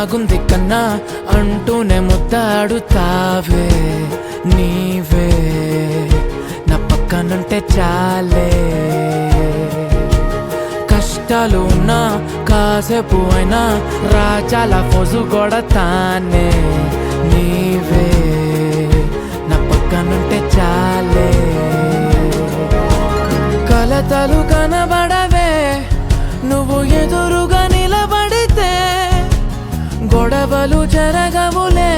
బాగుంది కన్నా అంటూనే ముద్దాడుతావే నీవే నా పక్కనుంటే చాలే కష్టాలు ఉన్నా కాసేపు అయినా రాజాల ఫోజు కొడతానే నీవే నా పక్కనుంటే చాలే కలతలు కనబడవే నువ్వు ఎదురుగా నిలబడితే గొడవలు జరగవులే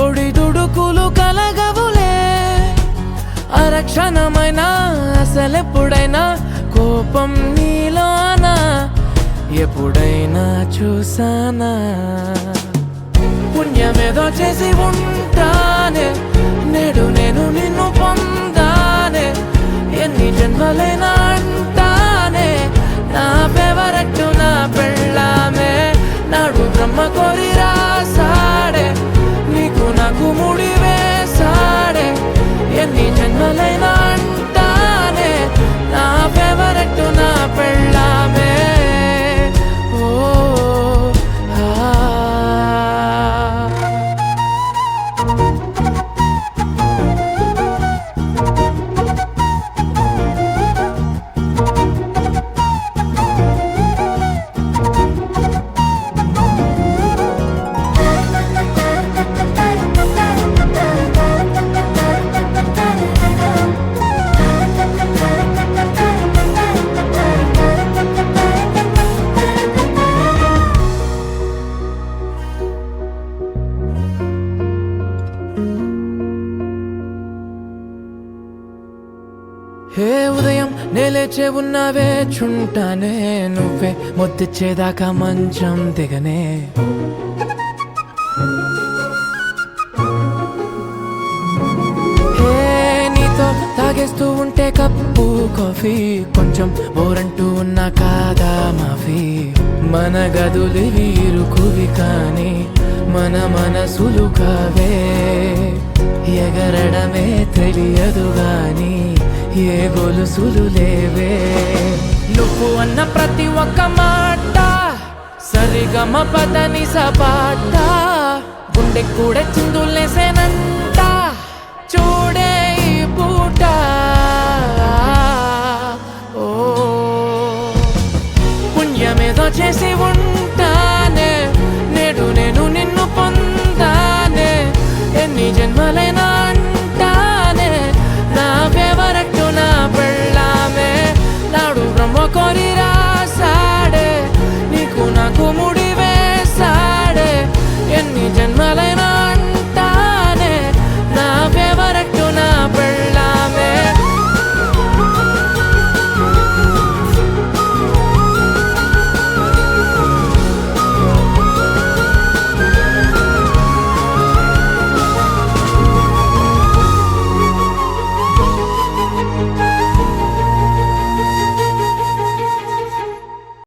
ఒడిదుడుకులు కలగవులే అరక్షణమైనా అసలెప్పుడైనా కోపం నీలోనా ఎప్పుడైనా చూసానా పుణ్యమేదో చేసి ఉంటానే నేడు నేను నిన్ను పొందానే ఎన్ని జన్మలైనా అంటానే నా ఫేవరెట్ నా పెళ్ళామే నాడు బ్రహ్మ కోరి రాసాడే నీకు నాకు ముడి వేసాడే ఎన్ని జన్మలైనా అంటానే నా ఫేవరెట్ నా పెళ్ళామే ఓ హే ఉదయం నేలేచే ఉన్నావే చుంటానే నువ్వే ముద్దిచ్చేదాకా మంచం దిగనే హే నీతో తాగేస్తూ ఉంటే కప్పు కాఫీ కొంచెం బోరంటూ ఉన్నా కాదా మాఫీ మన గదులు వీరుకువి కానీ మన మనసులు కావే ఎగరడమే తెలియదు గాని ఏ గొలుసులు లేవే నువ్వు అన్న ప్రతి ఒక్క మాట సరిగమ పదని సపాట గుండె కూడా చిందులేసేనంట